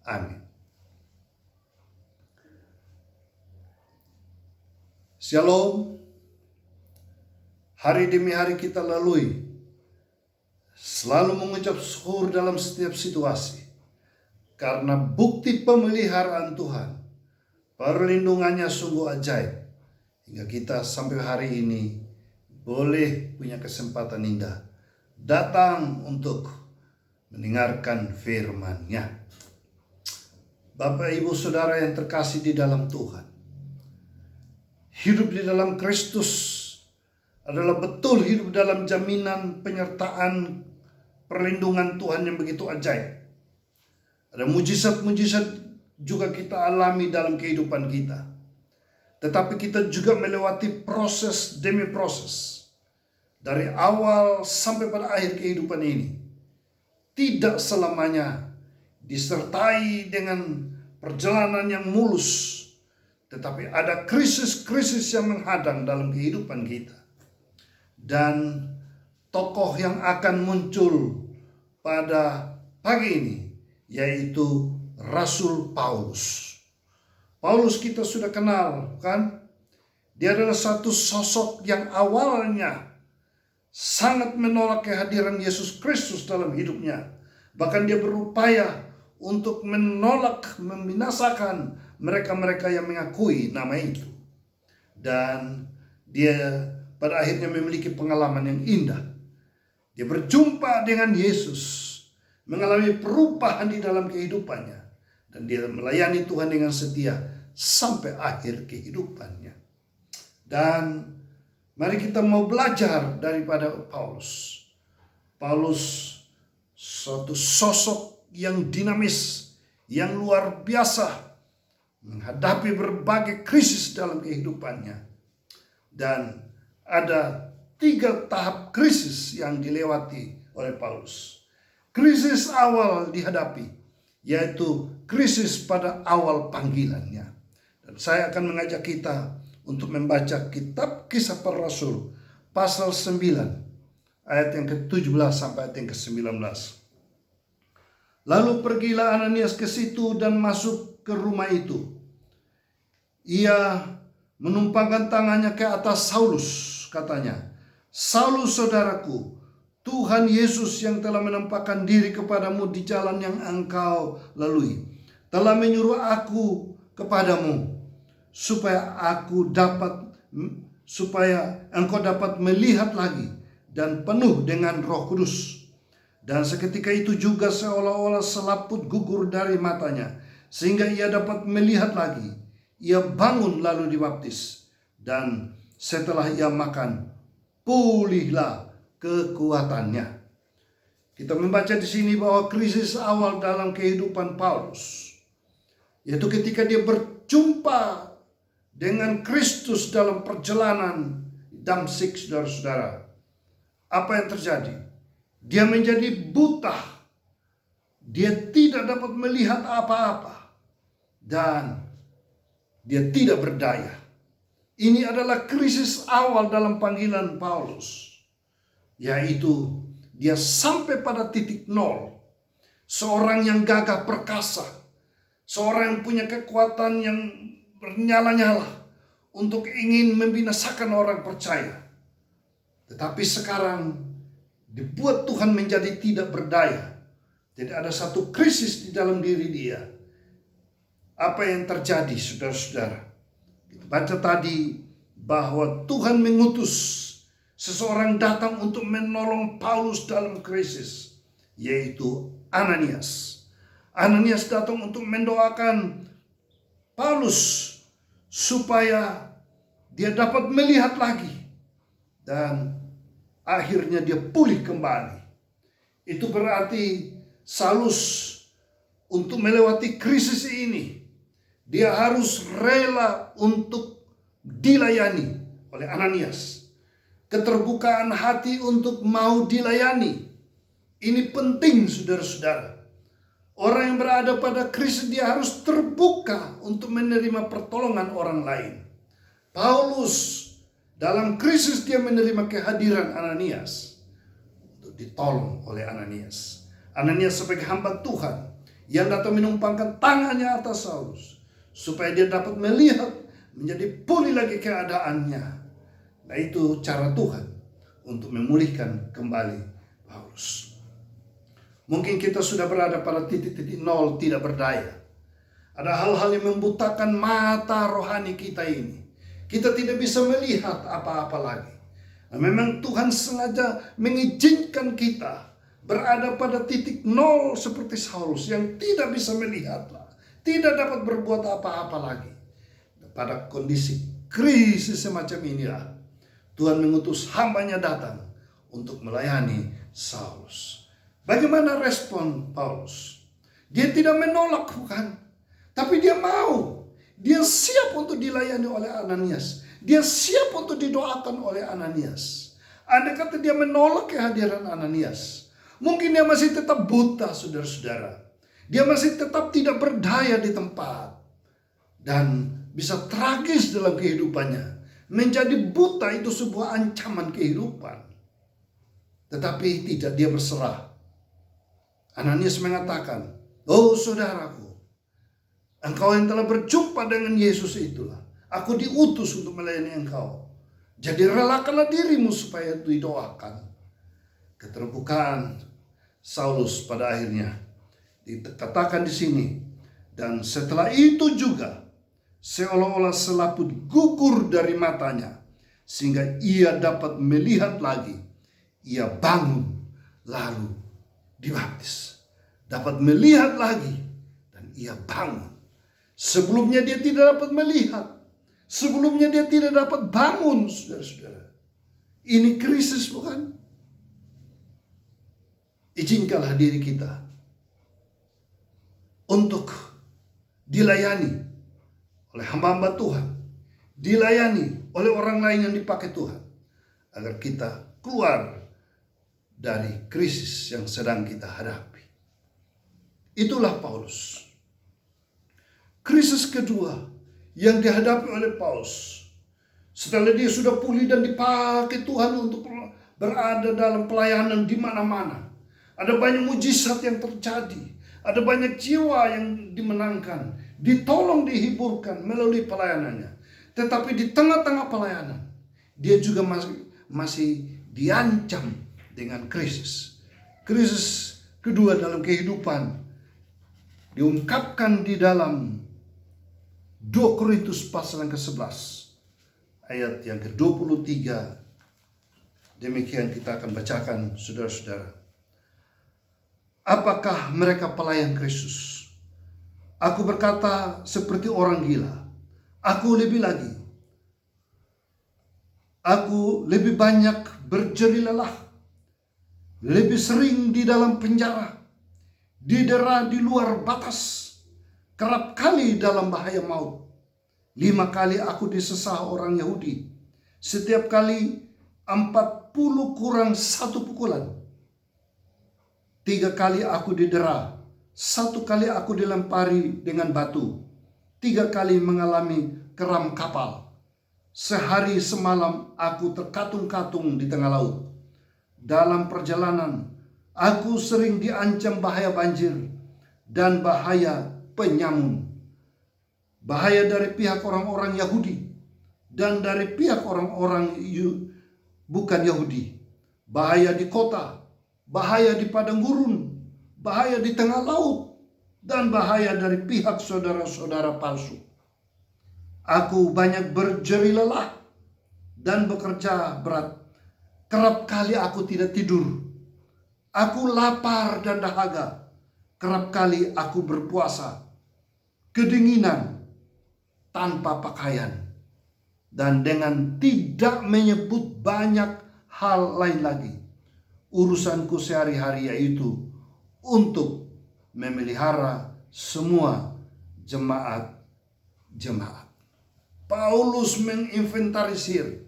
Amin. Shalom. Hari demi hari kita lalui, selalu mengucap syukur dalam setiap situasi, karena bukti pemeliharaan Tuhan, perlindungannya sungguh ajaib, hingga kita sampai hari ini boleh punya kesempatan indah datang untuk mendengarkan firman-Nya. Bapak, Ibu, Saudara yang terkasih di dalam Tuhan, hidup di dalam Kristus adalah betul hidup dalam jaminan penyertaan perlindungan Tuhan yang begitu ajaib. Ada mujizat-mujizat juga kita alami dalam kehidupan kita. Tetapi kita juga melewati proses demi proses. Dari awal sampai pada akhir kehidupan ini. Tidak selamanya disertai dengan perjalanan yang mulus. Tetapi ada krisis-krisis yang menghadang dalam kehidupan kita. Dan tokoh yang akan muncul pada pagi ini yaitu Rasul Paulus. Paulus kita sudah kenal, kan? Dia adalah satu sosok yang awalnya sangat menolak kehadiran Yesus Kristus dalam hidupnya. Bahkan dia berupaya untuk menolak, membinasakan mereka-mereka yang mengakui nama itu. Dan dia pada akhirnya memiliki pengalaman yang indah. Dia berjumpa dengan Yesus, mengalami perubahan di dalam kehidupannya, dan dia melayani Tuhan dengan setia sampai akhir kehidupannya. Dan mari kita mau belajar daripada Paulus. Paulus suatu sosok yang dinamis, yang luar biasa, menghadapi berbagai krisis dalam kehidupannya. Dan ada 3 tahap krisis yang dilewati oleh Paulus. Krisis awal dihadapi, yaitu krisis pada awal panggilannya. Dan saya akan mengajak kita untuk membaca kitab Kisah Para Rasul pasal 9 ayat yang ke-17 sampai ayat yang ke-19. Lalu pergilah Ananias ke situ dan masuk ke rumah itu. Ia menumpangkan tangannya ke atas Saulus, katanya, "Saulus saudaraku, Tuhan Yesus yang telah menampakkan diri kepadamu di jalan yang engkau lalui, telah menyuruh aku kepadamu, supaya engkau dapat melihat lagi dan penuh dengan Roh Kudus." Dan seketika itu juga seolah-olah selaput gugur dari matanya, sehingga ia dapat melihat lagi. Ia bangun lalu dibaptis, dan setelah ia makan, pulihlah kekuatannya. Kita membaca di sini bahwa krisis awal dalam kehidupan Paulus, yaitu ketika dia berjumpa dengan Kristus dalam perjalanan Damsyik, saudara-saudara. Apa yang terjadi? Dia menjadi buta. Dia tidak dapat melihat apa-apa. Dan dia tidak berdaya. Ini adalah krisis awal dalam panggilan Paulus, yaitu dia sampai pada titik nol. Seorang yang gagah perkasa, seorang yang punya kekuatan yang bernyala-nyala untuk ingin membinasakan orang percaya. Tetapi sekarang dibuat Tuhan menjadi tidak berdaya. Jadi ada satu krisis di dalam diri dia. Apa yang terjadi, saudara-saudara? Kita baca tadi bahwa Tuhan mengutus seseorang datang untuk menolong Paulus dalam krisis, yaitu Ananias. Ananias datang untuk mendoakan Paulus supaya dia dapat melihat lagi, dan akhirnya dia pulih kembali. Itu berarti Saulus untuk melewati krisis ini, dia harus rela untuk dilayani oleh Ananias. Keterbukaan hati untuk mau dilayani. Ini penting, saudara-saudara. Orang yang berada pada krisis, dia harus terbuka untuk menerima pertolongan orang lain. Paulus dalam krisis dia menerima kehadiran Ananias untuk ditolong oleh Ananias. Ananias sebagai hamba Tuhan yang datang menumpangkan tangannya atas Saulus, supaya dia dapat melihat menjadi pulih lagi keadaannya. Nah, itu cara Tuhan untuk memulihkan kembali Paulus. Mungkin kita sudah berada pada titik-titik nol, tidak berdaya. Ada hal-hal yang membutakan mata rohani kita ini. Kita tidak bisa melihat apa-apa lagi. Nah, memang Tuhan sengaja mengizinkan kita berada pada titik nol seperti Saulus yang tidak bisa melihat, tidak dapat berbuat apa-apa lagi. Pada kondisi krisis semacam inilah Tuhan mengutus hambanya datang untuk melayani Saulus. Bagaimana respon Paulus? Dia tidak menolak, bukan? Tapi dia mau. Dia siap untuk dilayani oleh Ananias. Dia siap untuk didoakan oleh Ananias. Andai kata dia menolak kehadiran Ananias, mungkin dia masih tetap buta, saudara-saudara. Dia masih tetap tidak berdaya di tempat. Dan bisa tragis dalam kehidupannya. Menjadi buta itu sebuah ancaman kehidupan. Tetapi tidak, dia berserah. Ananias mengatakan, "Oh saudaraku, engkau yang telah berjumpa dengan Yesus itulah. Aku diutus untuk melayani engkau. Jadi relakanlah dirimu supaya didoakan." Keterbukaan Saulus pada akhirnya dikatakan di sini. Dan setelah itu juga seolah-olah selaput gugur dari matanya, sehingga ia dapat melihat lagi. Ia bangun lalu dibaptis. Dapat melihat lagi dan ia bangun. Sebelumnya dia tidak dapat melihat. Sebelumnya dia tidak dapat bangun, saudara-saudara. Ini krisis, bukan? Izinkanlah diri kita untuk dilayani oleh hamba-hamba Tuhan, dilayani oleh orang lain yang dipakai Tuhan, agar kita keluar dari krisis yang sedang kita hadapi. Itulah Paulus. Krisis kedua yang dihadapi oleh Paulus, setelah dia sudah pulih dan dipakai Tuhan untuk berada dalam pelayanan di mana-mana. Ada banyak mujizat yang terjadi, ada banyak jiwa yang dimenangkan, ditolong, dihiburkan melalui pelayanannya. Tetapi di tengah-tengah pelayanan, dia juga masih diancam dengan krisis. Krisis kedua dalam kehidupan diungkapkan di dalam 2 Korintus pasal yang ke-11 ayat yang ke-23. Demikian kita akan bacakan, saudara-saudara. Apakah mereka pelayan Kristus? Aku berkata seperti orang gila. Aku lebih lagi. Aku lebih banyak berjeri lelah, lebih sering di dalam penjara, didera di luar batas, kerap kali dalam bahaya maut. 5 kali aku disesah orang Yahudi, setiap kali 40 kurang 1 pukulan. 3 kali aku didera, 1 kali aku dilempari dengan batu, 3 kali mengalami keram kapal. Sehari semalam aku terkatung-katung di tengah laut. Dalam perjalanan aku sering diancam bahaya banjir dan bahaya penyamun. Bahaya dari pihak orang-orang Yahudi dan dari pihak orang-orang bukan Yahudi. Bahaya di kota, bahaya di padang gurun, bahaya di tengah laut, dan bahaya dari pihak saudara-saudara palsu. Aku banyak berjeri lelah dan bekerja berat. Kerap kali aku tidak tidur. Aku lapar dan dahaga. Kerap kali aku berpuasa. Kedinginan tanpa pakaian. Dan dengan tidak menyebut banyak hal lain lagi. Urusanku sehari-hari yaitu untuk memelihara semua jemaat. Paulus menginventarisir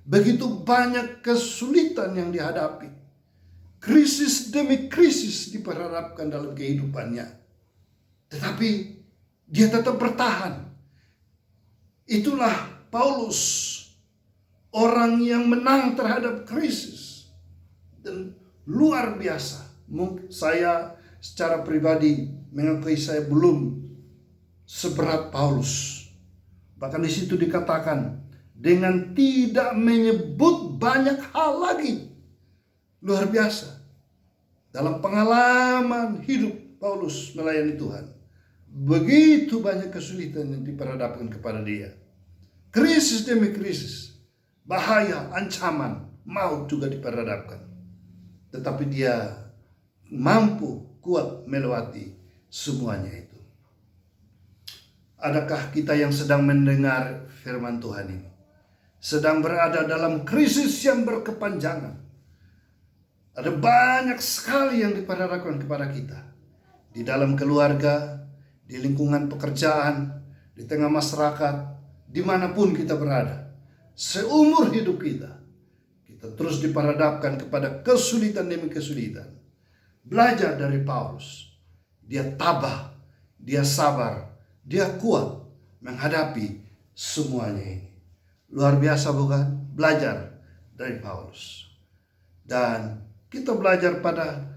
begitu banyak kesulitan yang dihadapi. Krisis demi krisis diperhadapkan dalam kehidupannya. Tetapi dia tetap bertahan. Itulah Paulus, orang yang menang terhadap krisis. Dan luar biasa. Saya secara pribadi mengakui saya belum seberat Paulus. Bahkan di situ dikatakan dengan tidak menyebut banyak hal lagi. Luar biasa. Dalam pengalaman hidup Paulus melayani Tuhan, begitu banyak kesulitan yang diperhadapkan kepada dia. Krisis demi krisis, bahaya, ancaman, maut juga diperhadapkan. Tetapi dia mampu kuat melewati semuanya itu. Adakah kita yang sedang mendengar firman Tuhan ini sedang berada dalam krisis yang berkepanjangan? Ada banyak sekali yang diperhadapkan kepada kita. Di dalam keluarga, di lingkungan pekerjaan, di tengah masyarakat, dimanapun kita berada. Seumur hidup kita terus diperhadapkan kepada kesulitan demi kesulitan. Belajar dari Paulus. Dia tabah, dia sabar, dia kuat menghadapi semuanya ini. Luar biasa bukan? Belajar dari Paulus. Dan kita belajar pada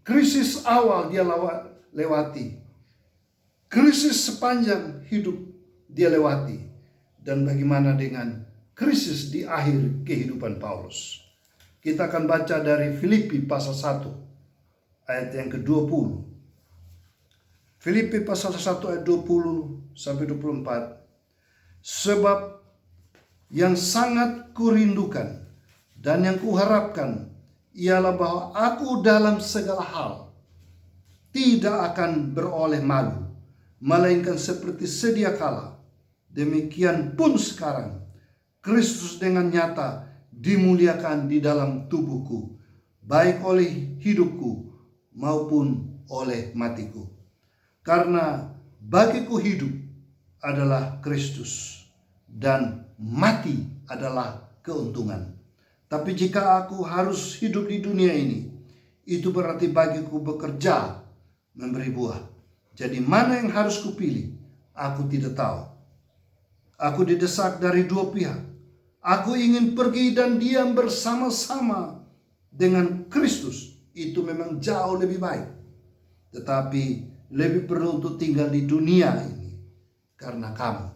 krisis awal dia lewati. Krisis sepanjang hidup dia lewati. Dan bagaimana dengan krisis di akhir kehidupan Paulus. Kita akan baca dari Filipi pasal 1 ayat yang ke-20. Filipi pasal 1 ayat 20 sampai 24. Sebab yang sangat kurindukan dan yang kuharapkan ialah bahwa aku dalam segala hal tidak akan beroleh malu, melainkan seperti sedia kala, demikian pun sekarang Kristus dengan nyata dimuliakan di dalam tubuhku, baik oleh hidupku maupun oleh matiku. Karena bagiku hidup adalah Kristus dan mati adalah keuntungan. Tapi jika aku harus hidup di dunia ini, itu berarti bagiku bekerja memberi buah. Jadi mana yang harus kupilih? Aku tidak tahu. Aku didesak dari dua pihak. Aku ingin pergi dan diam bersama-sama dengan Kristus. Itu memang jauh lebih baik. Tetapi lebih perlu untuk tinggal di dunia ini karena kamu.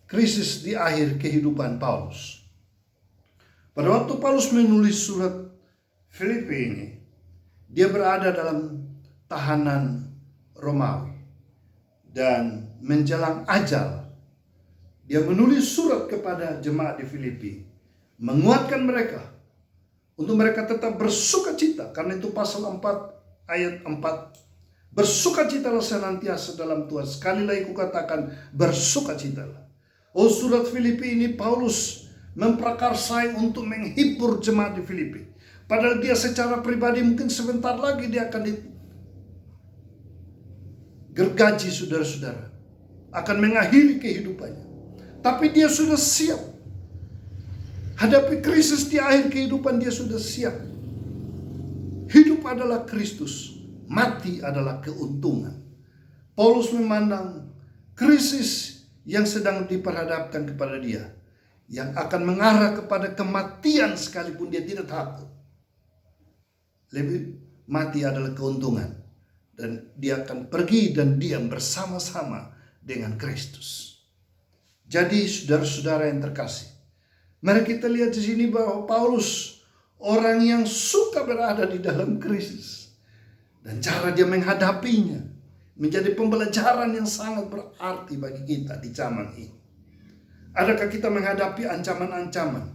Krisis di akhir kehidupan Paulus. Pada waktu Paulus menulis surat Filipi ini, dia berada dalam tahanan Romawi dan menjelang ajal. Dia menulis surat kepada jemaat di Filipi, menguatkan mereka untuk mereka tetap bersukacita. Karena itu pasal 4 ayat 4, bersukacitalah senantiasa dalam Tuhan. Sekali lagi kukatakan, bersukacitalah. Oh, surat Filipi ini Paulus memprakarsai untuk menghibur jemaat di Filipi. Padahal dia secara pribadi mungkin sebentar lagi dia akan gergaji saudara-saudara, akan mengakhiri kehidupannya. Tapi dia sudah siap. Hadapi krisis di akhir kehidupan, dia sudah siap. Hidup adalah Kristus, mati adalah keuntungan. Paulus memandang krisis yang sedang diperhadapkan kepada dia, yang akan mengarah kepada kematian sekalipun dia tidak takut. Lebih mati adalah keuntungan. Dan dia akan pergi dan diam bersama-sama dengan Kristus. Jadi saudara-saudara yang terkasih, mari kita lihat di sini bahwa Paulus orang yang suka berada di dalam krisis. Dan cara dia menghadapinya menjadi pembelajaran yang sangat berarti bagi kita di zaman ini. Adakah kita menghadapi ancaman-ancaman,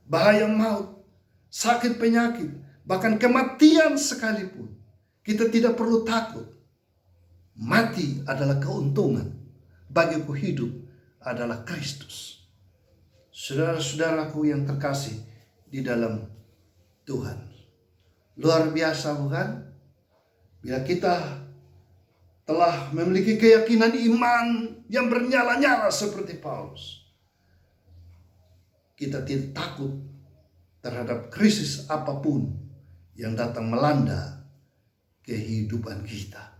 bahaya maut, sakit penyakit, bahkan kematian sekalipun? Kita tidak perlu takut. Mati adalah keuntungan. Bagiku hidup adalah Kristus. Saudara-saudaraku yang terkasih di dalam Tuhan. Luar biasa bukan? Bila kita telah memiliki keyakinan iman yang bernyala-nyala seperti Paulus, kita tidak takut terhadap krisis apapun yang datang melanda kehidupan kita.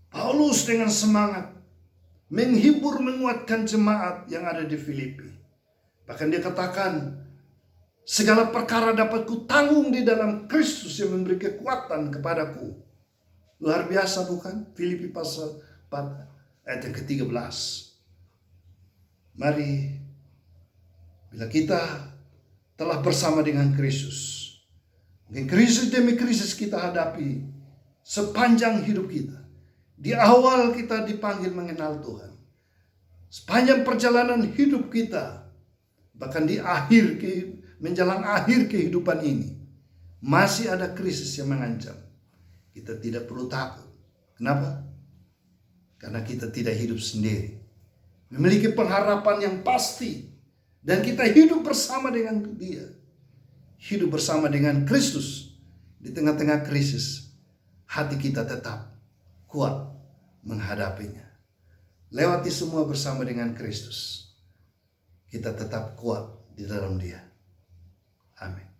Paulus dengan semangat menghibur, menguatkan jemaat yang ada di Filipi. Bahkan dia katakan, segala perkara dapat kutanggung di dalam Kristus yang memberi kekuatan kepadaku. Luar biasa bukan? Filipi pasal 4 ayat yang ke-13. Mari, bila kita telah bersama dengan Kristus, mungkin krisis demi krisis kita hadapi sepanjang hidup kita. Di awal kita dipanggil mengenal Tuhan. Sepanjang perjalanan hidup kita, bahkan di menjelang akhir kehidupan ini, masih ada krisis yang mengancam. Kita tidak perlu takut. Kenapa? Karena kita tidak hidup sendiri. Memiliki pengharapan yang pasti. Dan kita hidup bersama dengan Dia. Hidup bersama dengan Kristus. Di tengah-tengah krisis, hati kita tetap kuat menghadapinya. Lewati semua bersama dengan Kristus, kita tetap kuat di dalam Dia. Amin.